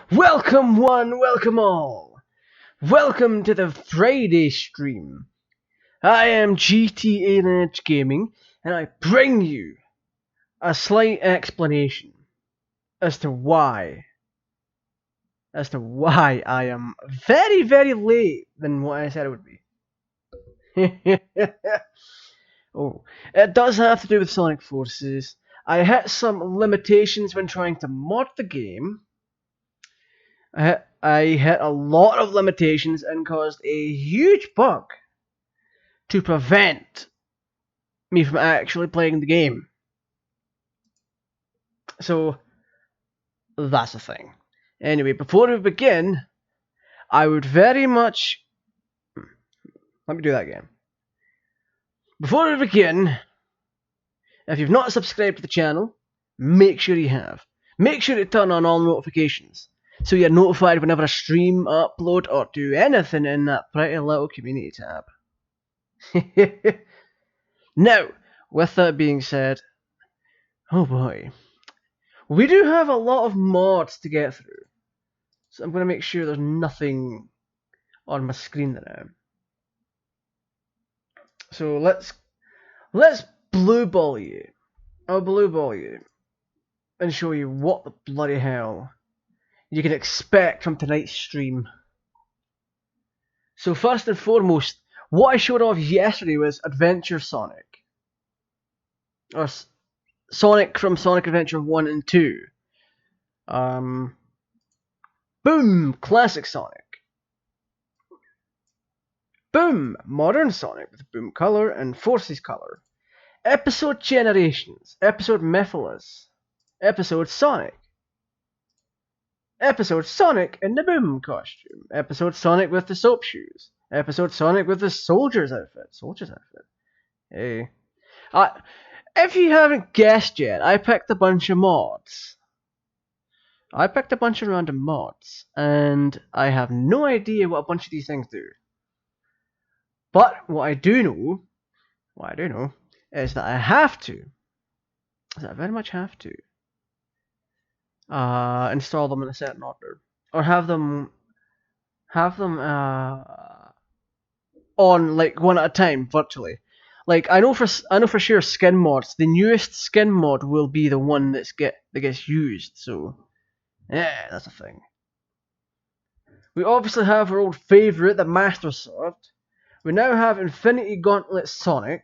Welcome one, welcome all. Welcome to the Friday stream. I am GTArajgaming, and I bring you a slight explanation as to why I am very, very late than what I said it would be. Oh, it does have to do with Sonic Forces. I hit some limitations when trying to mod the game. I hit a lot of limitations and caused a huge bug to prevent me from actually playing the game. So, that's the thing. Anyway, before we begin, I would very much... Let me do that again. Before we begin, if you've not subscribed to the channel, make sure you have. Make sure to turn on all notifications, so you're notified whenever I stream, upload, or do anything in that pretty little community tab. Now, with that being said, oh boy, we do have a lot of mods to get through, so I'm going to make sure there's nothing on my screen now. So let's blue ball you. I'll blue ball you and show you what the bloody hell you can expect from tonight's stream. So first and foremost, what I showed off yesterday was Adventure Sonic. Or Sonic from Sonic Adventure 1 and 2. Boom! Classic Sonic. Boom! Modern Sonic with Boom Color and Forces Color. Episode Generations. Episode Mephiles. Episode Sonic. Episode Sonic in the Boom costume. Episode Sonic with the soap shoes. Episode Sonic with the soldier's outfit. Hey. If you haven't guessed yet, I picked a bunch of mods. I picked a bunch of random mods, and I have no idea what a bunch of these things do. But what I do know, is that I have to, I very much have to, install them in a certain order, or have them on like one at a time virtually. Like I know for sure skin mods. The newest skin mod will be the one that gets used. So yeah, that's a thing. We obviously have our old favourite, the Master Sword. We now have Infinity Gauntlet Sonic.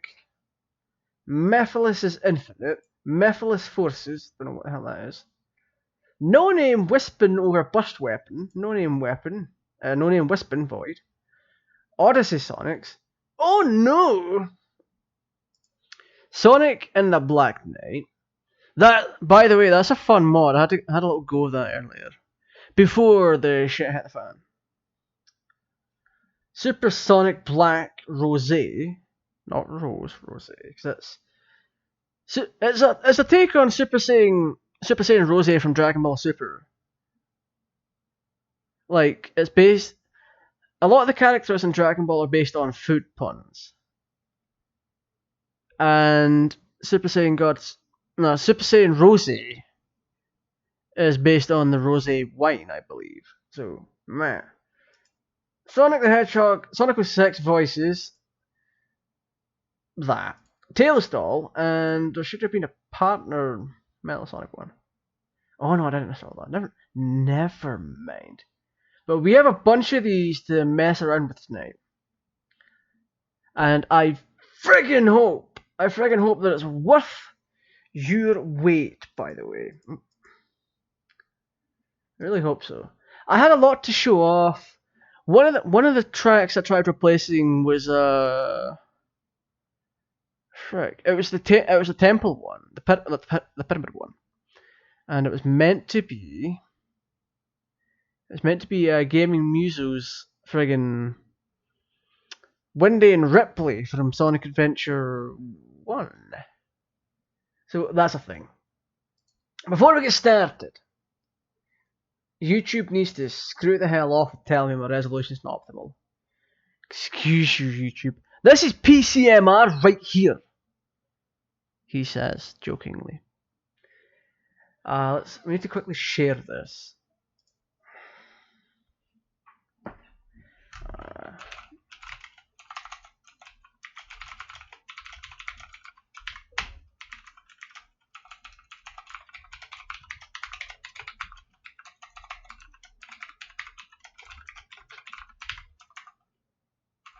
Mephiles is Infinite. Mephiles Forces. Don't know what the hell that is. No Name Wispin over Burst Weapon. No Name Weapon. No Name Wispin Void. Odyssey Sonics. Oh no! Sonic and the Black Knight. That, by the way, that's a fun mod. I had a little go of that earlier, before the shit hit the fan. Supersonic Black Rosé, not Rose Rosé, because it's a take on Super Saiyan Rosé from Dragon Ball Super. Like it's based. A lot of the characters in Dragon Ball are based on food puns. And Super Saiyan Rosé is based on the rosé wine, I believe. So, man. Sonic the Hedgehog, Sonic with 6 voices. That. Tails doll, and there should have been a partner Metal Sonic one. Oh no, I didn't install that. Never mind. But we have a bunch of these to mess around with tonight. And I friggin' hope that it's worth your wait, by the way. I really hope so. I had a lot to show off. One of the tracks I tried replacing was frick. It was the temple one, the pyramid one, and it was meant to be. Gaming Muso's friggin' Wendy and Ripley from Sonic Adventure 1. So that's a thing. Before we get started, YouTube needs to screw the hell off and tell me my resolution's not optimal. Excuse you, YouTube. This is PCMR right here, he says, jokingly. We need to quickly share this.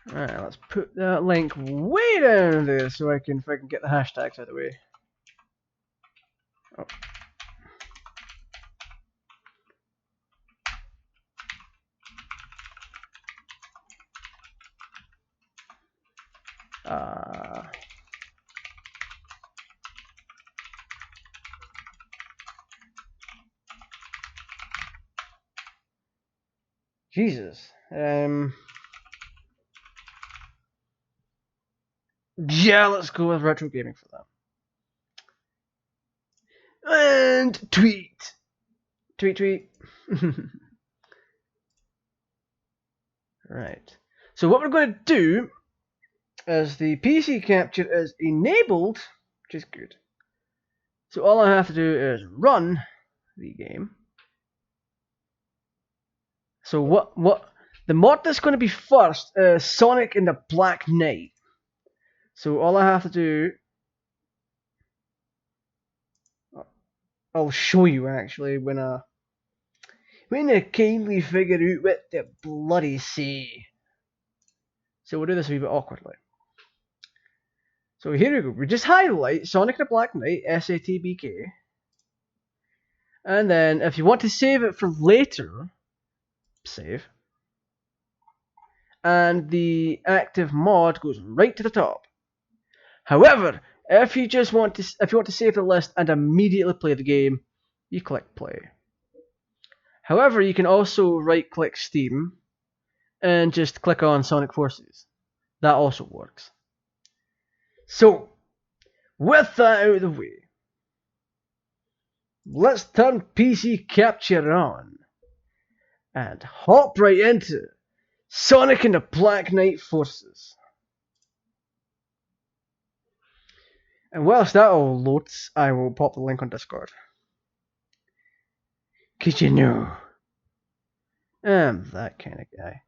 Alright, let's put that link way down there so I can get the hashtags out of the way. Oh. Jesus. Yeah, let's go with retro gaming for that. And tweet. Tweet. Right. So what we're going to do is the PC capture is enabled, which is good. So all I have to do is run the game. So what the mod that's going to be first is Sonic and the Black Knight. So all I have to do, I'll show you actually when I kindly figure out what the bloody say. So we'll do this a wee bit awkwardly. So here we go. We just highlight Sonic the Black Knight, SATBK. And then if you want to save it for later, save. And the active mod goes right to the top. However, if you want to save the list and immediately play the game, you click play. However, you can also right-click Steam and just click on Sonic Forces. That also works. So, with that out of the way, let's turn PC capture on and hop right into Sonic and the Black Knight Forces. And whilst that all loads, I will pop the link on Discord. Cause you know, I'm that kind of guy.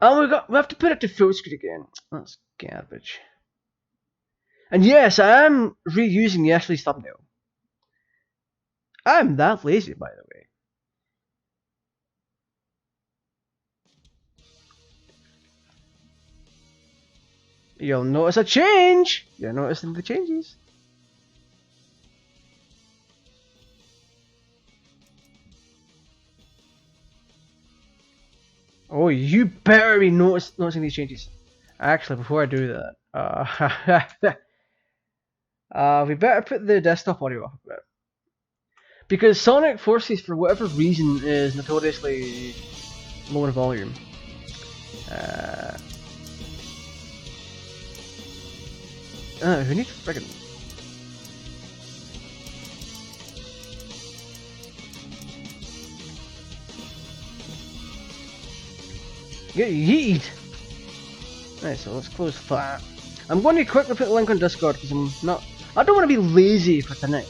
And we have to put it to full screen again. That's garbage. And yes, I am reusing the Ashley's thumbnail. I'm that lazy, by the way. You'll notice a change. You're noticing the changes. Oh, you better be noticing these changes. Actually, before I do that, we better put the desktop audio off a bit. Because Sonic Forces, for whatever reason, is notoriously low in volume. Who needs friggin'? Get yeet! Right, so let's close that. I'm going to quickly put the link on Discord because I don't want to be lazy for tonight.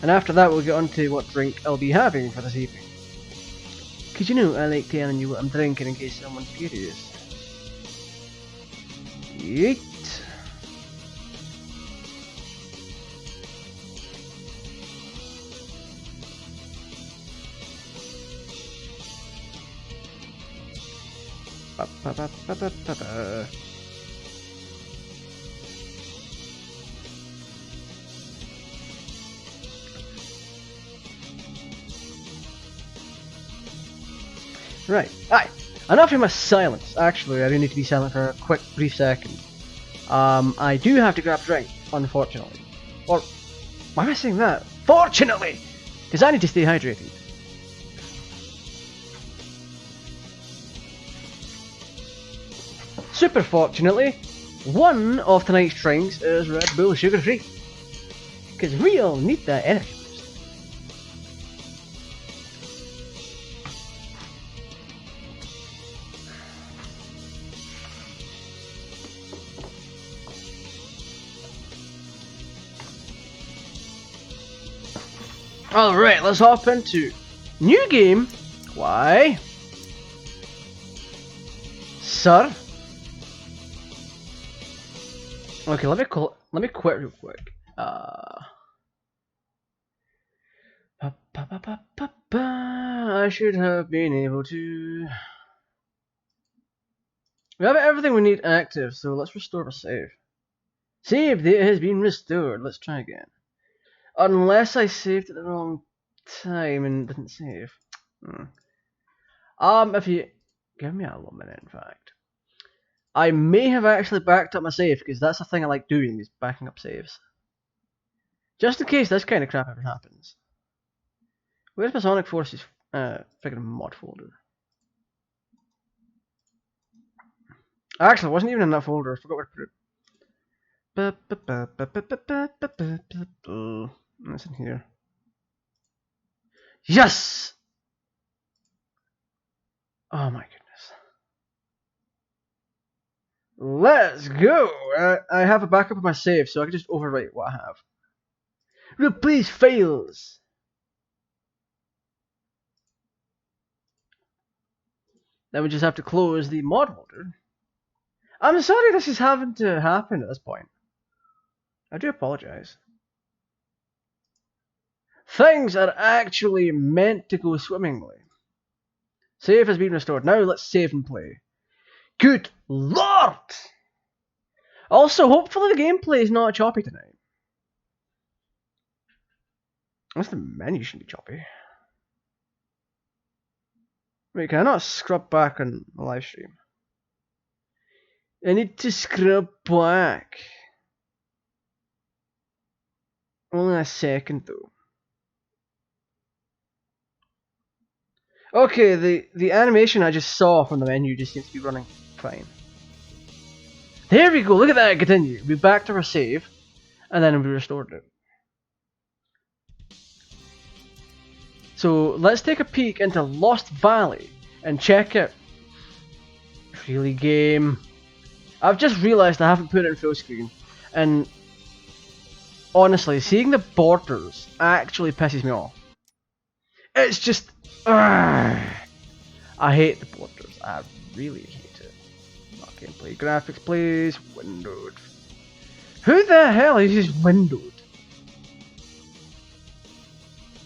And after that we'll get on to what drink I'll be having for this evening. Cause you know I like telling you what I'm drinking in case someone's curious. Yeet! Right, aye. Enough of my silence. Actually, I do need to be silent for a quick, brief second. I do have to grab a drink, unfortunately. Or, why am I saying that? Fortunately! Because I need to stay hydrated. Super fortunately, one of tonight's drinks is Red Bull sugar free. Because we all need that energy boost. Alright, let's hop into New game? Why? Sir? Okay, let me quit real quick. I should have been able to. We have everything we need active, so let's restore our save. Save data has been restored. Let's try again. Unless I saved at the wrong time and didn't save. If you give me a little minute, in fact, I may have actually backed up my save because that's the thing I like doing is backing up saves, just in case this kind of crap ever happens. Where's my Sonic Forces freaking mod folder? Actually, it wasn't even in that folder. I forgot where to put it. That's in here. Yes! Oh my goodness. Let's go! I have a backup of my save, so I can just overwrite what I have. Replace files! Then we just have to close the mod holder. I'm sorry this is having to happen at this point. I do apologize. Things are actually meant to go swimmingly. Save has been restored. Now let's save and play. Good lord! Also, hopefully the gameplay is not choppy tonight. Unless the menu should be choppy. Wait, can I not scrub back on the live stream? I need to scrub back. Only a second though. Okay, the animation I just saw from the menu just seems to be running fine. There we go, look at that, continue. We backed to our save, and then we restored it. So let's take a peek into Lost Valley and check it. Really game. I've just realised I haven't put it in full screen, and honestly, seeing the borders actually pisses me off. It's just... I hate the borders. I really hate it. Not gameplay. Graphics, please. Windowed. Who the hell is this windowed?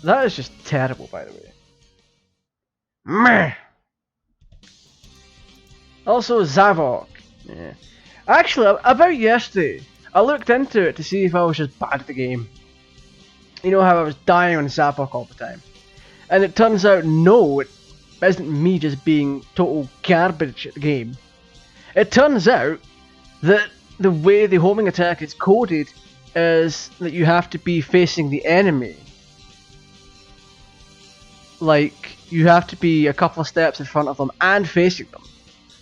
That is just terrible, by the way. Meh. Also, Zavok. Yeah. Actually, about yesterday, I looked into it to see if I was just bad at the game. You know how I was dying on Zavok all the time. And it turns out, no, it isn't me just being total garbage at the game. It turns out that the way the homing attack is coded is that you have to be facing the enemy. Like, you have to be a couple of steps in front of them and facing them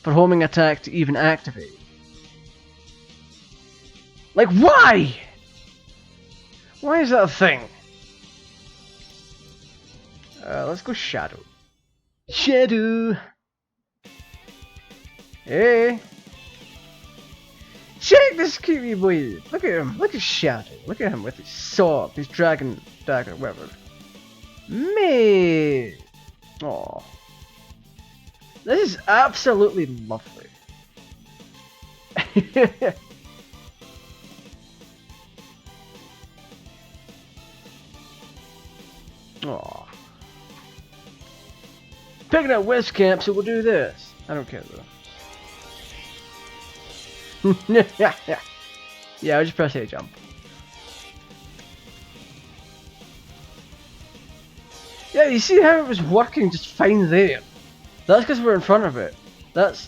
for homing attack to even activate. Like, why? Why is that a thing? Let's go Shadow. Shadow! Hey! Check this cute wee boy! Look at him! Look at Shadow! Look at him with his sword, his dragon dagger, whatever. Me! Aww. This is absolutely lovely. Aww. Picking up West Camp, so we'll do this. I don't care though. Yeah, I'll just press A jump. Yeah, you see how it was working just fine there. That's because we're in front of it. That's...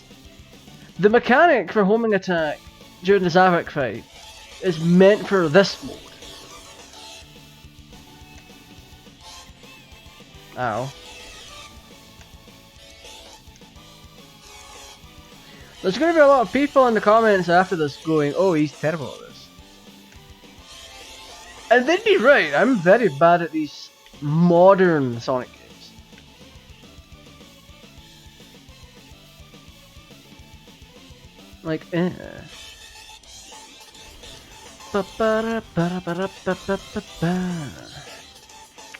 The mechanic for homing attack during the Zavok fight is meant for this mode. Ow. There's going to be a lot of people in the comments after this going, oh, he's terrible at this. And they'd be right, I'm very bad at these modern Sonic games. Like,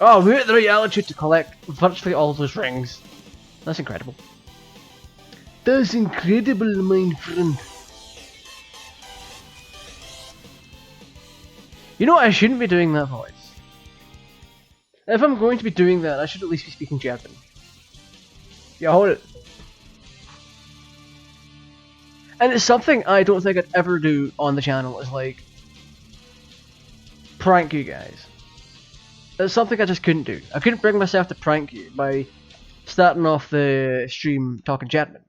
Oh, we're at the right altitude to collect virtually all those rings. That's incredible. That's incredible, my friend. You know what? I shouldn't be doing that voice. If I'm going to be doing that, I should at least be speaking German. Yeah, hold it. And it's something I don't think I'd ever do on the channel, is like prank you guys. It's something I just couldn't do. I couldn't bring myself to prank you by starting off the stream talking German.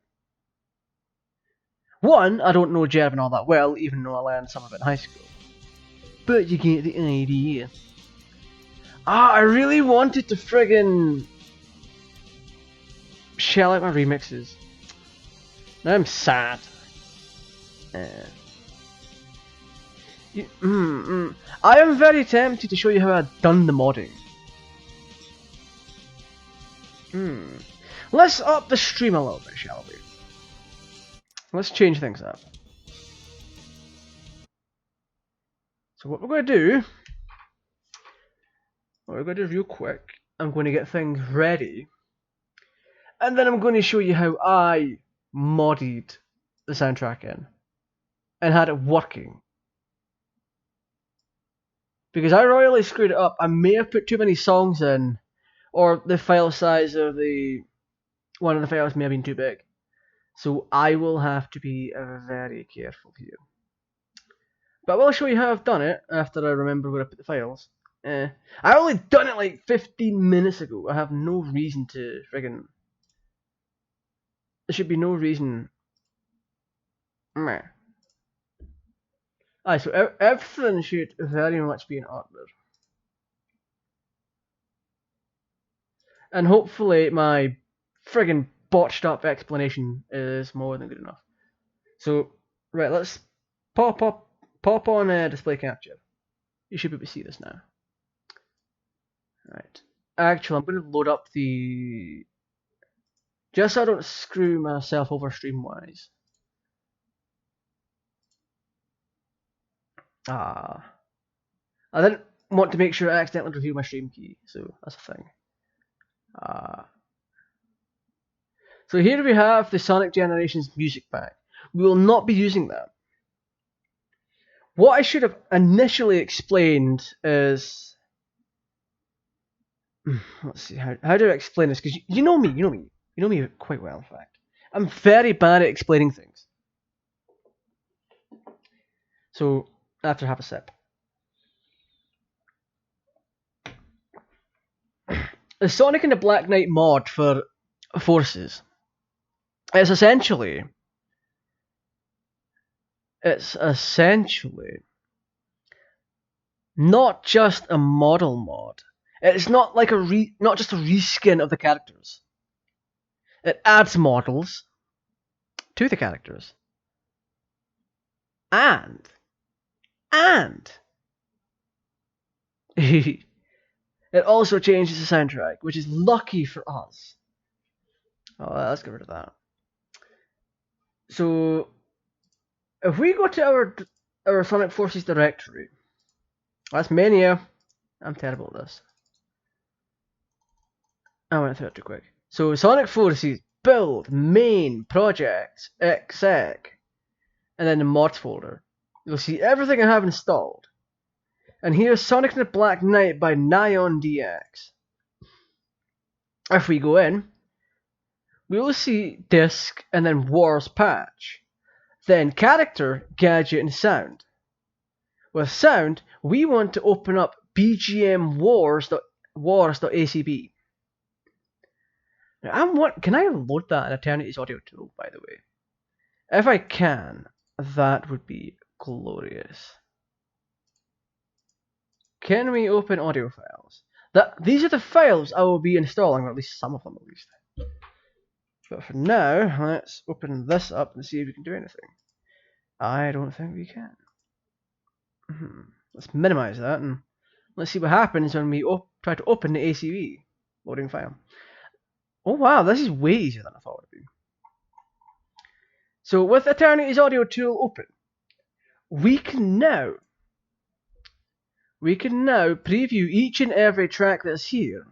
One, I don't know German all that well, even though I learned some of it in high school. But you get the idea. I really wanted to friggin' shell out my remixes. Now I'm sad. I am very tempted to show you how I've done the modding. Let's up the stream a little bit, shall we? Let's change things up. So what we're going to do real quick, I'm going to get things ready, and then I'm going to show you how I modded the soundtrack in and had it working. Because I royally screwed it up. I may have put too many songs in, or the file size of one of the files may have been too big. So I will have to be very careful here. But I will show you how I've done it after I remember where I put the files. I only done it like 15 minutes ago. I have no reason to friggin'... There should be no reason... Meh. Aye, so everything should very much be in order. And hopefully my friggin' botched up explanation is more than good enough. So, right, let's pop on display capture. You should be able to see this now. Right. Actually, I'm going to load up the... Just so I don't screw myself over stream-wise. I didn't want to make sure I accidentally reveal my stream key, so that's a thing. So here we have the Sonic Generations music pack. We will not be using that. What I should have initially explained is... Let's see, how do I explain this? Because you know me quite well, in fact. I'm very bad at explaining things. So, I have to have a sip. The Sonic and the Black Knight mod for Forces. It's essentially not just a model mod. It's not like not just a reskin of the characters. It adds models to the characters. And it also changes the soundtrack, which is lucky for us. Oh, let's get rid of that. So, if we go to our Sonic Forces directory, that's Mania. I'm terrible at this. I went through it too quick. So, Sonic Forces, build, main, projects, exec, and then the mods folder. You'll see everything I have installed. And here's Sonic and the Black Knight by Nyon DX. If we go in, we will see disc and then Wars patch. Then character, gadget, and sound. With sound, we want to open up BGM wars.acb. Now, can I load that in Eternity's audio tool, by the way? If I can, that would be glorious. Can we open audio files? These are the files I will be installing, or at least some of them at least. But for now, let's open this up and see if we can do anything. I don't think we can. Let's minimize that and let's see what happens when we try to open the ACB loading file. Oh wow, this is way easier than I thought it would be. So with Eternity's audio tool open, we can now we can now preview each and every track that's here.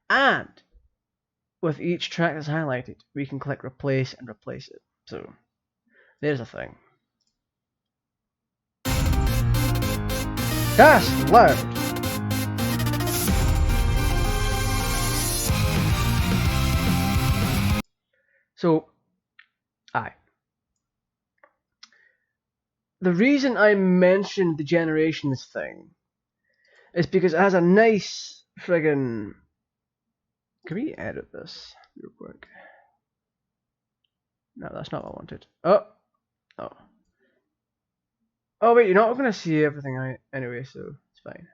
And with each track that's highlighted, we can click replace and replace it. So there's a thing. That's loud. So, the reason I mentioned the generations thing is because it has a nice friggin'. Can we edit this real quick? No, that's not what I wanted. Oh. Oh wait, you're not gonna see everything anyway, so it's fine.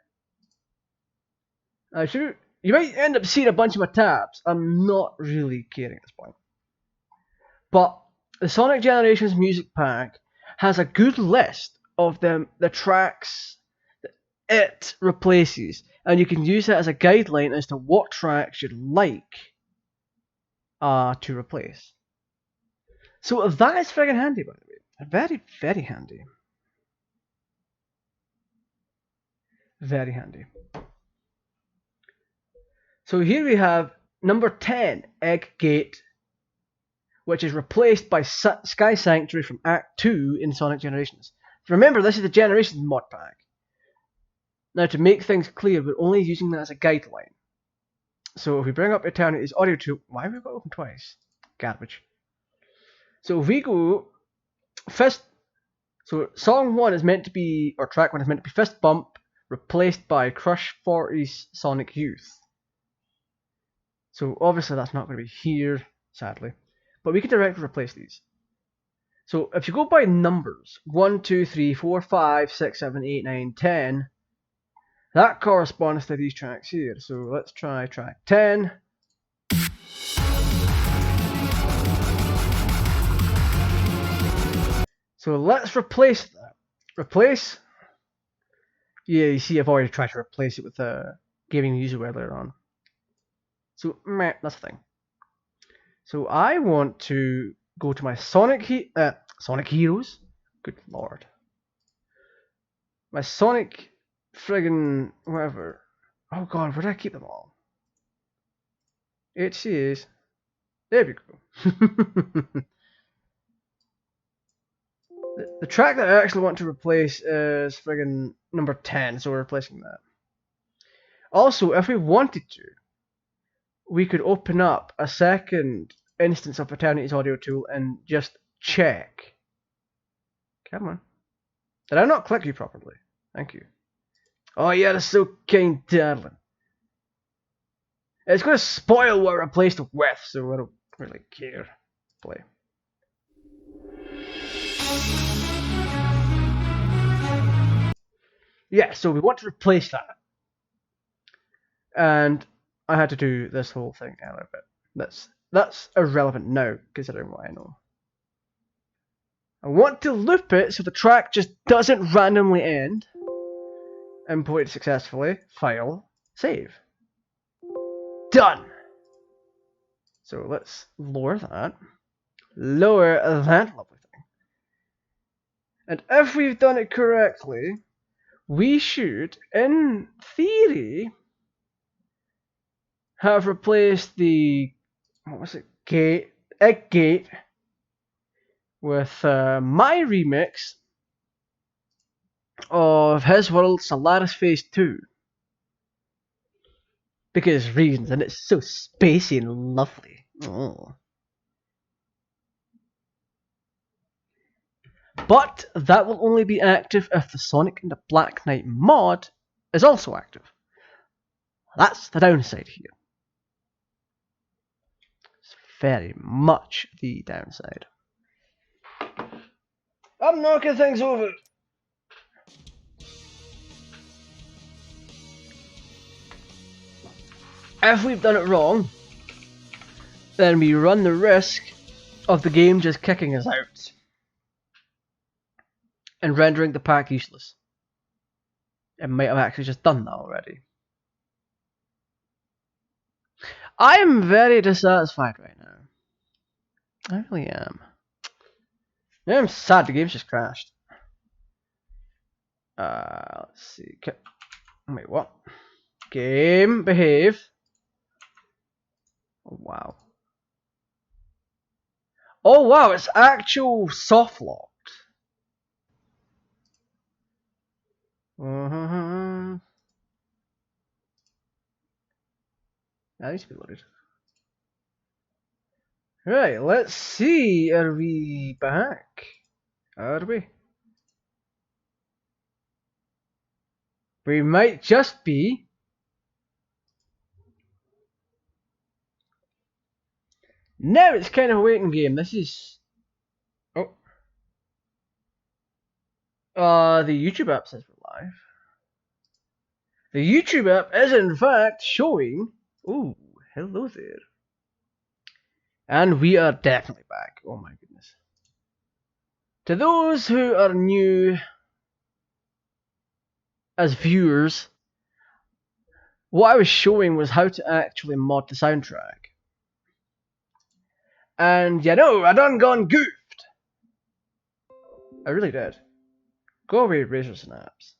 You might end up seeing a bunch of my tabs. I'm not really caring at this point. But the Sonic Generations music pack has a good list of the tracks that it replaces, and you can use that as a guideline as to what tracks you'd like to replace. So that is friggin' handy, by the way. Very, very handy. Very handy. So here we have number 10, Egg Gate, which is replaced by Sky Sanctuary from Act 2 in Sonic Generations. Remember, this is the Generations mod pack. Now, to make things clear, we're only using that as a guideline. So if we bring up Eternity's audio tool, why have we got open twice? Garbage. So if we go Fist, so song 1 is meant to be, or track 1 is meant to be Fist Bump, replaced by Crush 40's Sonic Youth. So obviously that's not going to be here, sadly. But we can directly replace these. So if you go by numbers, 1, 2, 3, 4, 5, 6, 7, 8, 9, 10, that corresponds to these tracks here. So let's try track 10. So let's replace that. Replace. Yeah, you see I've already tried to replace it with a gaming user earlier on. So that's the thing. So I want to go to my Sonic Heroes. Good lord. My Sonic friggin' whatever. Oh god, where did I keep them all? HCAs. There we go. The track that I actually want to replace is friggin' number 10, so we're replacing that. Also, if we wanted to, we could open up a second instance of Eternity's audio tool and just check. Come on. Did I not click you properly? Thank you. Oh yeah, that's so kind, darling. It's going to spoil what I replaced it with, so I don't really care. Play. Yeah, so we want to replace that. And I had to do this whole thing out of it. That's irrelevant now, considering what I know. I want to loop it so the track just doesn't randomly end. Import successfully. File. Save. Done! So let's lower that. Lower that lovely thing. And if we've done it correctly, we should, in theory, have replaced the Egg Gate with my remix of His World Solaris Phase 2. Because reasons, and it's so spacey and lovely. Oh. But that will only be active if the Sonic and the Black Knight mod is also active. That's the downside here. It's very much the downside. I'm knocking things over. If we've done it wrong, then we run the risk of the game just kicking us out and rendering the pack useless. It might have actually just done that already. I am very dissatisfied right now. I really am. I'm sad the game's just crashed. Let's see. Wait, what? Game, behave. Oh, wow. Oh wow, it's actual soft locked. That needs to be loaded. Right, let's see. Are we back? Are we? We might just be. Now it's kind of a waiting game. This is. Oh. The YouTube app says we're live. The YouTube app is in fact showing. Ooh, hello there. And we are definitely back. Oh my goodness. To those who are new as viewers, what I was showing was how to actually mod the soundtrack. And you know, I done gone goofed. I really did. Go away, Razor Snaps.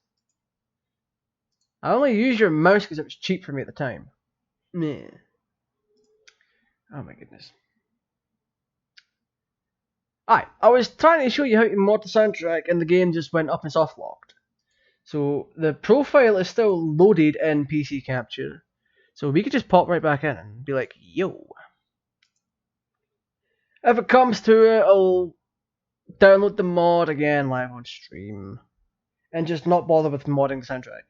I only used your mouse because it was cheap for me at the time. Meh. Oh my goodness. I was trying to show you how to mod the soundtrack and the game just went up and soft locked. So the profile is still loaded in PC Capture. So we could just pop right back in and be like, yo. If it comes to it, I'll download the mod again live on stream. And just not bother with modding the soundtrack.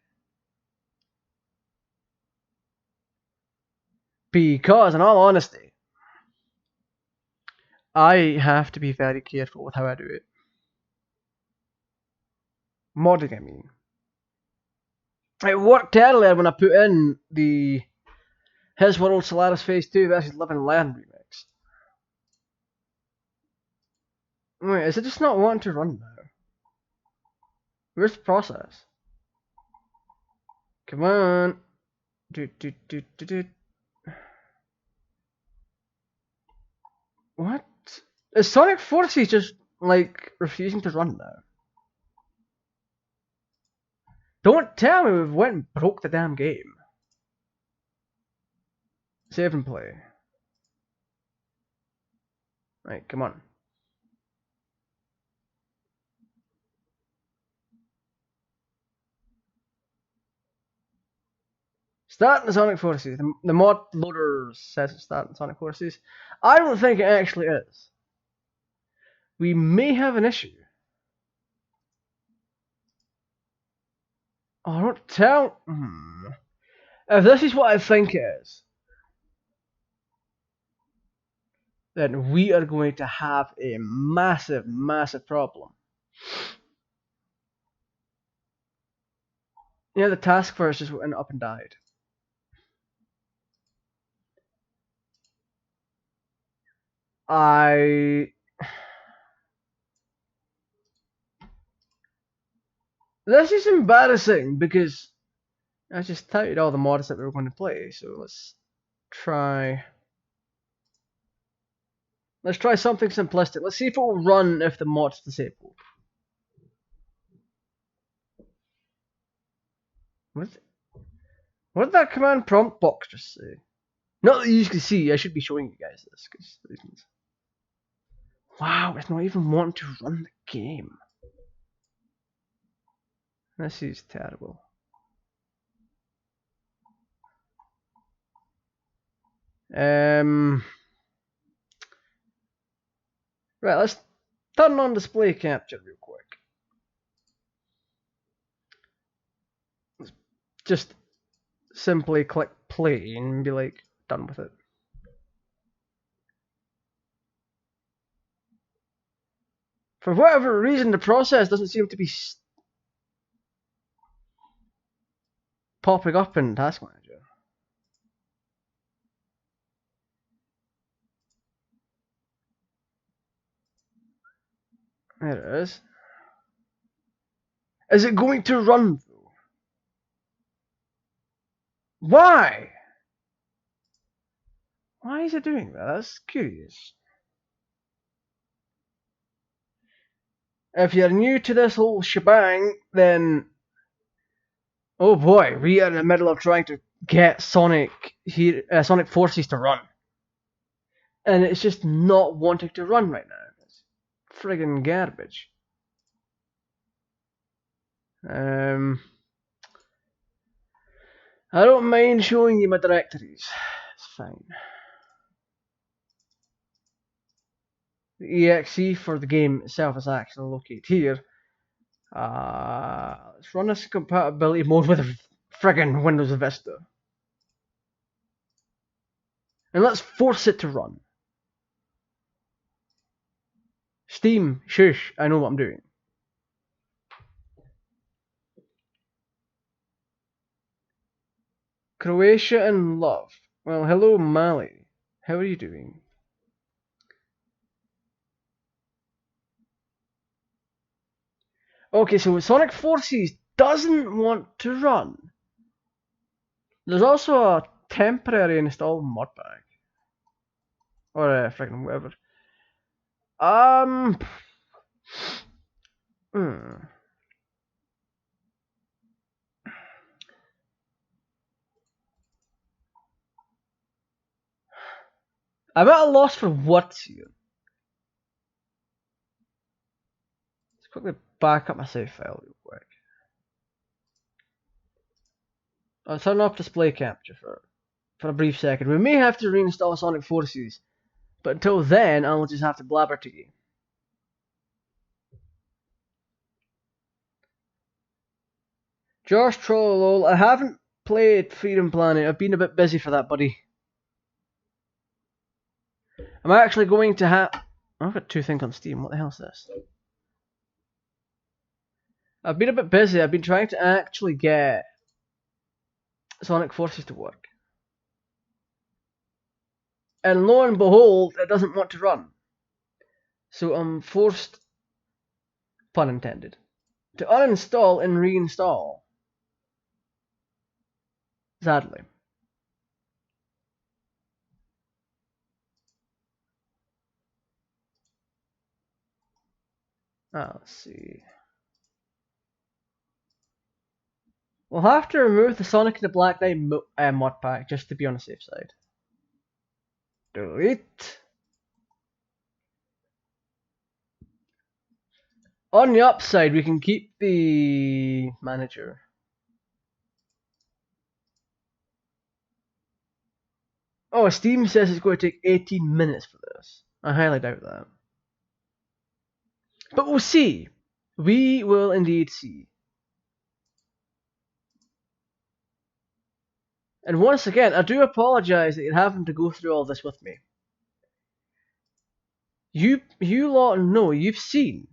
Because, in all honesty, I have to be very careful with how I do it. Modding, I mean. It worked earlier when I put in the His World Solaris Phase 2 versus Live and Learn remix. Wait, is it just not wanting to run now? Where's the process? Come on. What? Is Sonic Forces just, like, refusing to run now? Don't tell me we've went and broke the damn game. Save and play. Right, come on. Starting the Sonic Forces. The mod loader says it's starting Sonic Forces. I don't think it actually is. We may have an issue. Oh, don't tell. If this is what I think it is, then we are going to have a massive, massive problem. Yeah, the task force just went up and died. This is embarrassing because I just touted all the mods that we were going to play, so let's try something simplistic. Let's see if it will run if the mod's disabled. What did that command prompt box just say? Not that you can see, I should be showing you guys this because reasons. Wow, it's not even wanting to run the game. This is terrible. Right, let's turn on display capture real quick. Let's just simply click play and be like, done with it. For whatever reason, the process doesn't seem to be popping up in Task Manager. There it is. Is it going to run though? Why? Why is it doing that? That's curious. If you're new to this whole shebang, then Oh boy, we are in the middle of trying to get Sonic Forces to run. And it's just not wanting to run right now. It's friggin' garbage. I don't mind showing you my directories. It's fine. The exe for the game itself is actually located here. Let's run this compatibility mode with friggin' Windows Vista. And let's force it to run. Steam, shush, I know what I'm doing. Croatia and love. Well, hello Mali. How are you doing? Okay, so Sonic Forces doesn't want to run. There's also a temporary install mod pack. Or friggin' whatever. I'm at a loss for words here. Let's quickly back up my save file real quick. I'll turn off display capture for a brief second. We may have to reinstall Sonic Forces, but until then, I'll just have to blabber to you. Josh Trollolol, I haven't played Freedom Planet. I've been a bit busy for that, buddy. I'm actually going to have... I've got two things on Steam. What the hell is this? I've been a bit busy. I've been trying to actually get Sonic Forces to work. And lo and behold, it doesn't want to run. So I'm forced, pun intended, to uninstall and reinstall. Sadly. Let's see. We'll have to remove the Sonic and the Black Knight mod pack just to be on the safe side. Delete. On the upside, we can keep the manager. Oh, Steam says it's going to take 18 minutes for this. I highly doubt that. But we'll see. We will indeed see. And once again, I do apologise that you're having to go through all this with me. You lot know, you've seen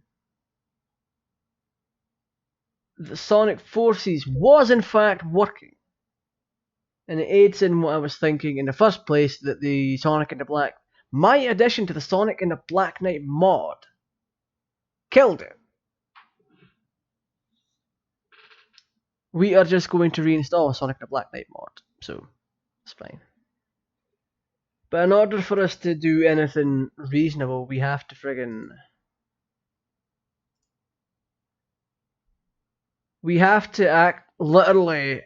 the Sonic Forces was in fact working. And it aids in what I was thinking in the first place, that the Sonic and the Black, my addition to the Sonic and the Black Knight mod, killed it. We are just going to reinstall Sonic and the Black Knight mod, so it's fine. But in order for us to do anything reasonable, we have to friggin... we have to literally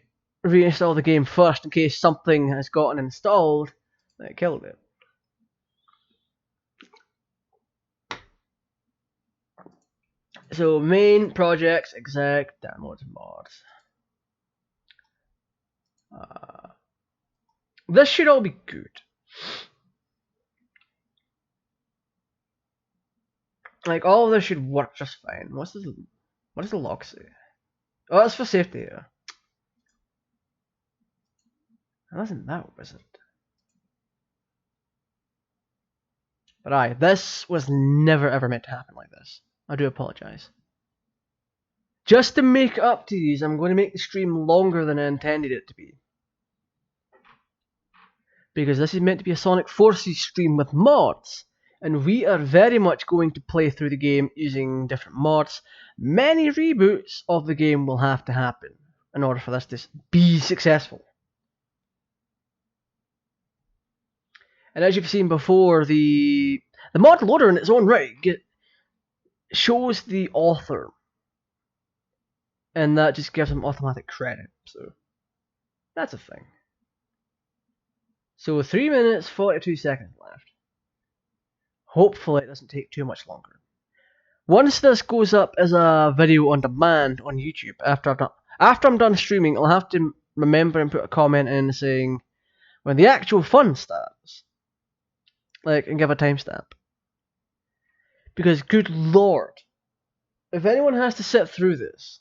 reinstall the game first in case something has gotten installed that killed it. So main projects, exec, downloads, mods. This should all be good. Like, all of this should work just fine. What does the log say? Oh, that's for safety, yeah. That wasn't that, was it? But this was never ever meant to happen like this. I do apologise. Just to make up to these, I'm going to make the stream longer than I intended it to be. Because this is meant to be a Sonic Forces stream with mods. And we are very much going to play through the game using different mods. Many reboots of the game will have to happen in order for this to be successful. And as you've seen before, the mod loader in its own right shows the author. and that just gives them automatic credit. So that's a thing. So 3 minutes 42 seconds left. Hopefully it doesn't take too much longer. Once this goes up as a video on demand on YouTube, after I'm done streaming, I'll have to remember and put a comment in saying when the actual fun starts, and give a timestamp. Because good lord, if anyone has to sit through this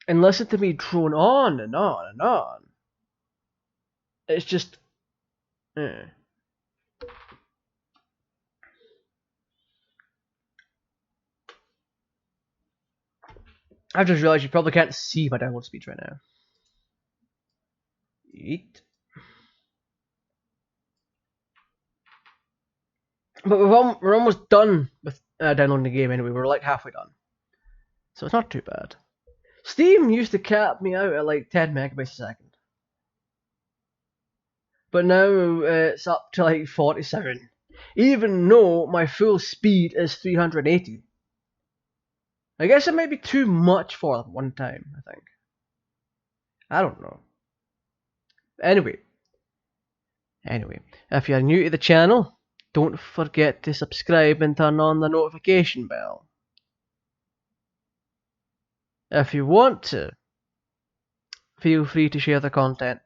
and listen to me drone on and on and on, it's just I've just realized you probably can't see my download speeds right now. Yeet. But we're almost done with downloading the game anyway. We're like halfway done. So it's not too bad. Steam used to cap me out at like 10 megabytes a second. But now it's up to like 47. Even though my full speed is 380. I guess it might be too much for one time, I think. I don't know. Anyway, if you're new to the channel, don't forget to subscribe and turn on the notification bell. If you want to, feel free to share the content.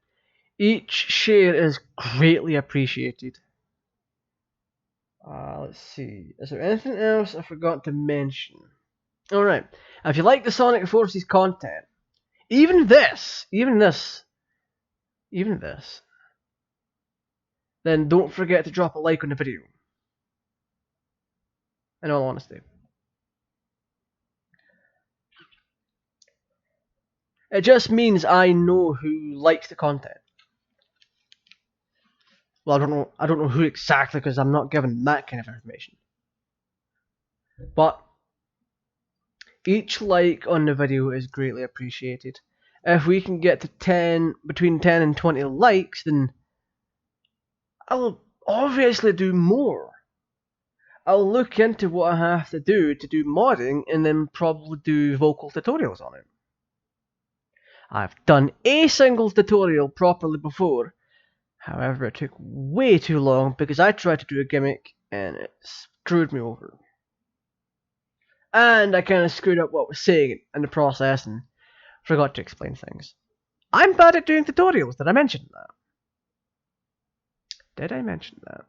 Each share is greatly appreciated. Let's see. Is there anything else I forgot to mention? Alright. If you like the Sonic Forces content, even this, then don't forget to drop a like on the video. In all honesty. It just means I know who likes the content. Well, I don't know who exactly, because I'm not given that kind of information. But each like on the video is greatly appreciated. If we can get to between 10 and 20 likes, then I'll obviously do more. I'll look into what I have to do modding, and then probably do vocal tutorials on it. I've done a single tutorial properly before. However, it took way too long because I tried to do a gimmick and it screwed me over. And I kind of screwed up what I was saying in the process and forgot to explain things. I'm bad at doing tutorials. Did I mention that? Did I mention that?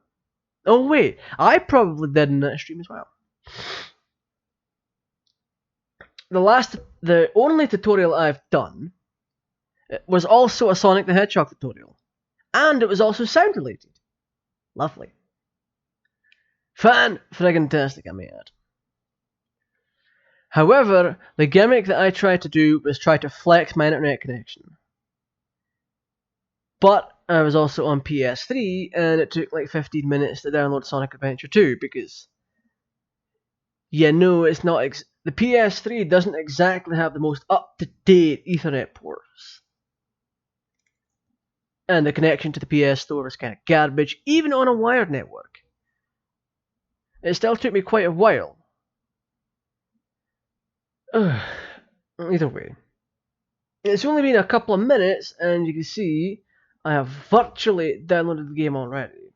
Oh wait, I probably did in that stream as well. The only tutorial I've done was also a Sonic the Hedgehog tutorial. And it was also sound related. Lovely. Fan-friggin-tastic, I may add. However, the gimmick that I tried to do was try to flex my internet connection. But I was also on PS3, and it took like 15 minutes to download Sonic Adventure 2, because it's not the PS3 doesn't exactly have the most up-to-date Ethernet ports. And the connection to the PS Store is kind of garbage, even on a wired network. It still took me quite a while. Either way. It's only been a couple of minutes, and you can see I have virtually downloaded the game already.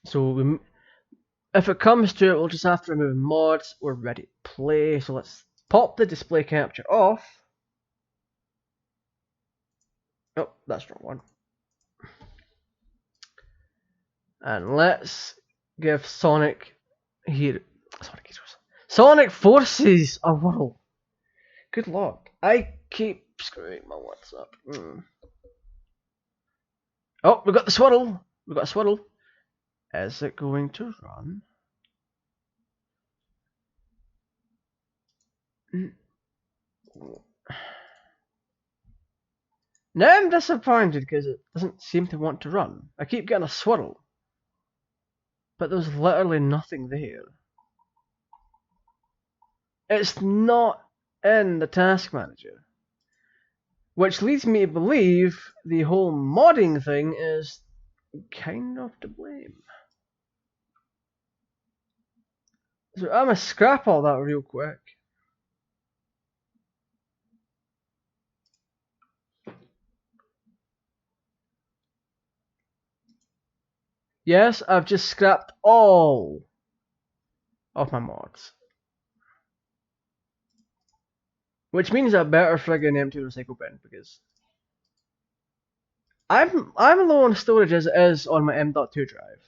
So if it comes to it, we'll just have to remove mods. We're ready to play. So let's pop the display capture off. Oh, that's the wrong one. And let's give Sonic Forces a whirl. Good luck. I keep screwing my words up. Oh, we got the swirl. We got a swirl. Is it going to run? Now I'm disappointed because it doesn't seem to want to run. I keep getting a swirl, but there's literally nothing there. It's not in the task manager, which leads me to believe the whole modding thing is kind of to blame. So I'm gonna scrap all that real quick. Yes, I've just scrapped all of my mods. Which means I better friggin' empty the recycle bin because I'm low on storage as it is on my M.2 drive.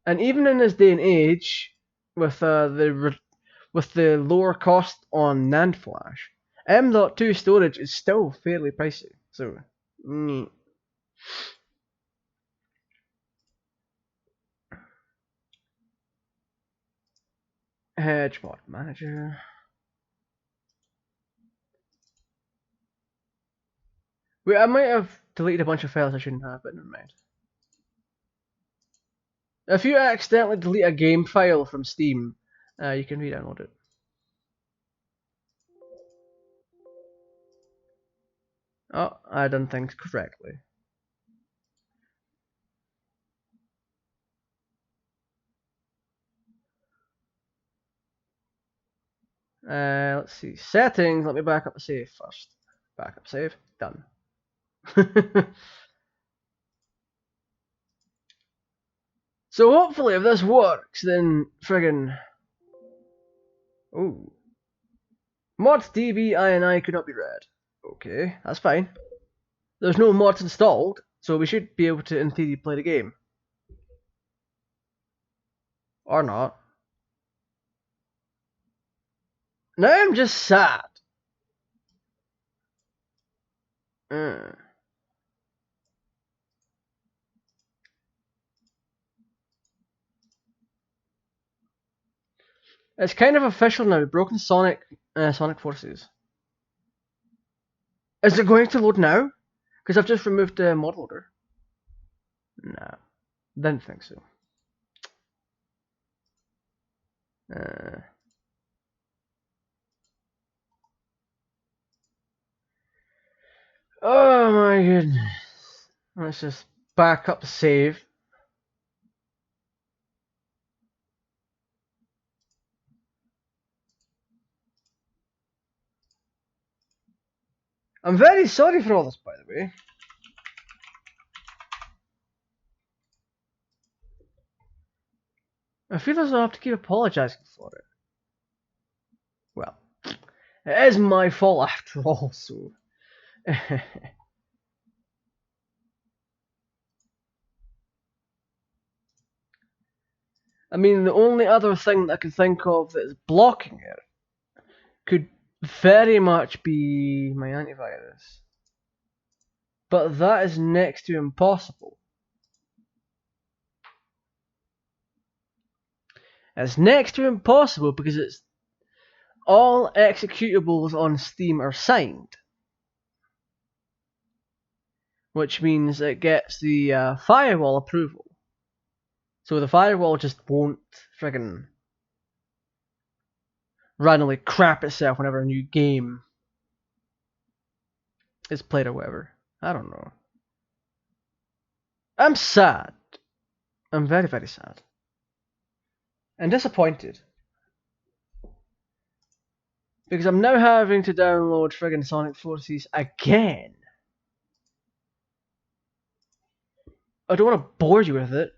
And even in this day and age, with the lower cost on NAND flash, M.2 storage is still fairly pricey. So, Hedge mod manager. Wait, I might have deleted a bunch of files I shouldn't have, but never mind. If you accidentally delete a game file from Steam, you can re-download it. Oh, I done things correctly. Let's see. Settings. Let me back up the save first. Backup save. Done. So hopefully if this works, then friggin' ooh. Mods DB INI could not be read. Okay, that's fine. There's no mods installed, so we should be able to, in theory, play the game. Or not. Now I'm just sad. It's kind of official now. Broken Sonic Forces. Is it going to load now? Because I've just removed the mod loader. Nah, didn't think so. Oh my goodness. Let's just back up the save. I'm very sorry for all this, by the way. I feel as though I have to keep apologizing for it. Well, it is my fault after all, so. I mean, the only other thing that I can think of that is blocking it could very much be my antivirus. But that is next to impossible. It's next to impossible because it's all executables on Steam are signed. Which means it gets the firewall approval. So the firewall just won't friggin' randomly crap itself whenever a new game is played or whatever. I don't know. I'm sad. I'm very, very sad. And disappointed. Because I'm now having to download friggin' Sonic Forces again. I don't want to bore you with it.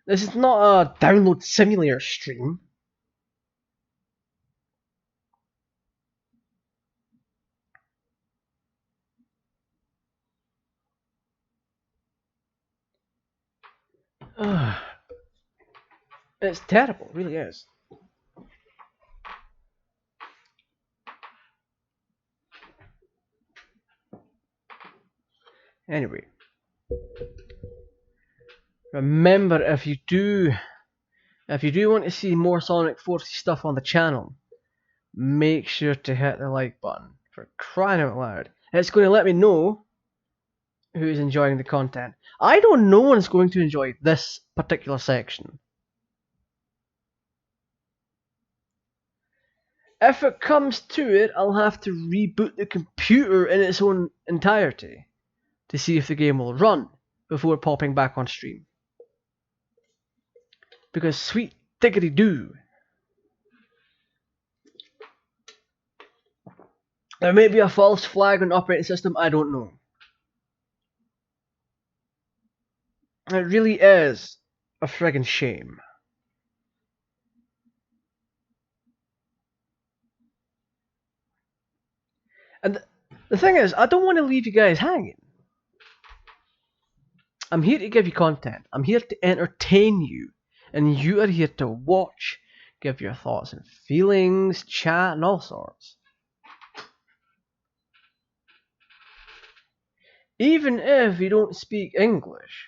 This is not a download simulator stream. It's terrible, it really is. Anyway, remember if you do want to see more Sonic Forces stuff on the channel, make sure to hit the like button. For crying out loud, it's going to let me know who's enjoying the content. I know no one's going to enjoy this particular section. If it comes to it, I'll have to reboot the computer in its own entirety to see if the game will run before popping back on stream. Because sweet Diggity doo. There may be a false flag on the operating system, I don't know. It really is a friggin' shame. And the thing is, I don't want to leave you guys hanging. I'm here to give you content. I'm here to entertain you. And you are here to watch, give your thoughts and feelings, chat, and all sorts. Even if you don't speak English,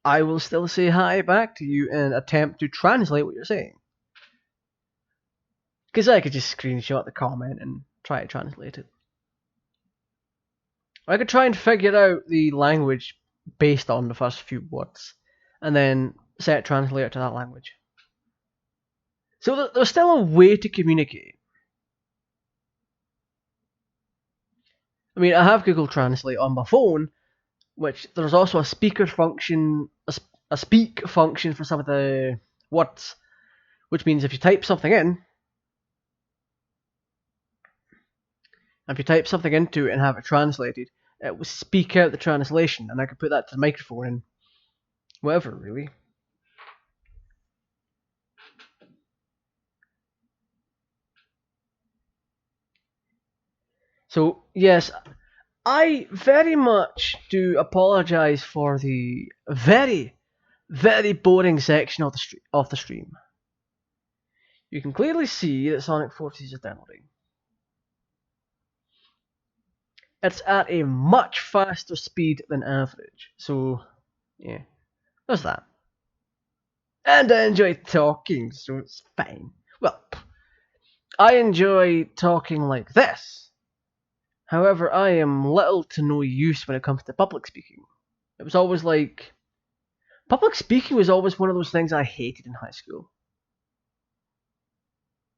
I will still say hi back to you and attempt to translate what you're saying. Because I could just screenshot the comment and try to translate it. I could try and figure out the language based on the first few words, and then set translator to that language. So there's still a way to communicate. I mean, I have Google Translate on my phone, which there's also a speaker function, a speak function for some of the words, which means if you type something in, into it and have it translated, it will speak out the translation, and I could put that to the microphone and whatever, really. So, yes, I very much do apologise for the very, very boring section of the stream. You can clearly see that Sonic Forces is downloading. It's at a much faster speed than average, so yeah, there's that. And I enjoy talking, so it's fine. Well, I enjoy talking like this. However, I am little to no use when it comes to public speaking. It was always like... Public speaking was always one of those things I hated in high school.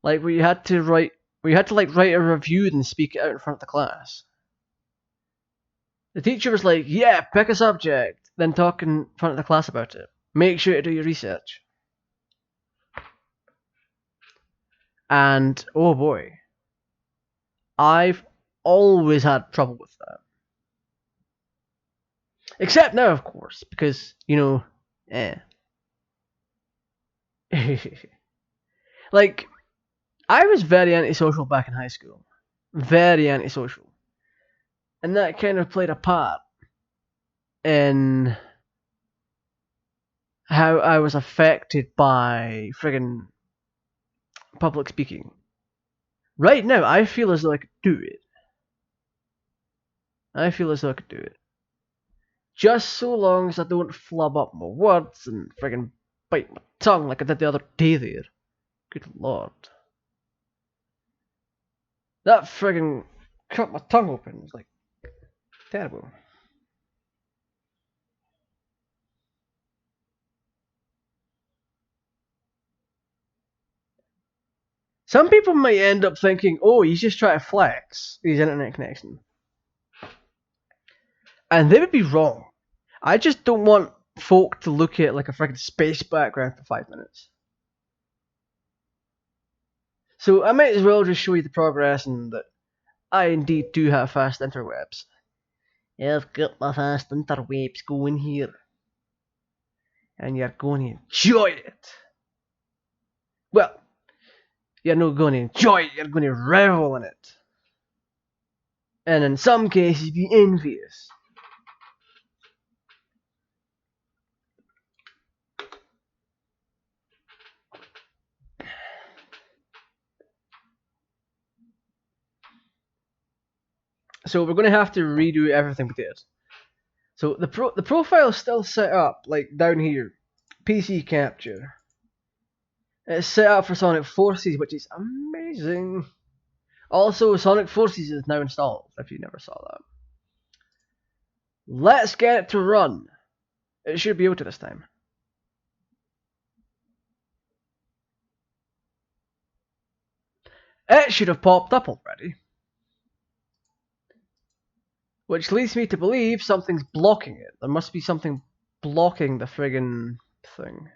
Like where you had to write a review and speak it out in front of the class. The teacher was like, yeah, pick a subject, then talk in front of the class about it. Make sure to do your research. And, oh boy, I've always had trouble with that. Except now, of course, because, Like, I was very antisocial back in high school. Very antisocial. And that kind of played a part in how I was affected by friggin' public speaking. Right now, I feel as though I could do it. Just so long as I don't flub up my words and friggin' bite my tongue like I did the other day there. Good lord. That friggin' cut my tongue open. It's like terrible. Some people might end up thinking, oh, he's just trying to flex his internet connection. And they would be wrong. I just don't want folk to look at like a friggin' space background for 5 minutes. So I might as well just show you the progress and that I indeed do have fast interwebs. I've got my fast interwebs going here. And you're going to enjoy it. Well, you're not going to enjoy it, you're going to revel in it. And in some cases, be envious. So we're going to have to redo everything we did. So the profile is still set up, like down here. PC capture. It's set up for Sonic Forces, which is amazing. Also, Sonic Forces is now installed, if you never saw that. Let's get it to run. It should be able to this time. It should have popped up already. Which leads me to believe something's blocking it. There must be something blocking the friggin' thing.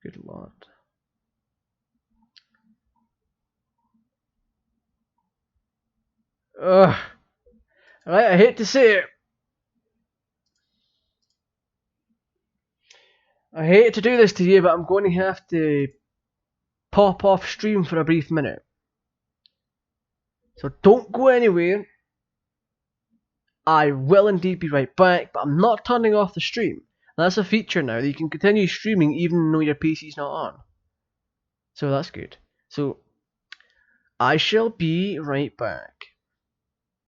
Good lord. Ugh. Alright, I hate to say it. I hate to do this to you, but I'm going to have to pop off stream for a brief minute. So don't go anywhere. I will indeed be right back, but I'm not turning off the stream. That's a feature now that you can continue streaming even though your PC's not on. So that's good. So I shall be right back.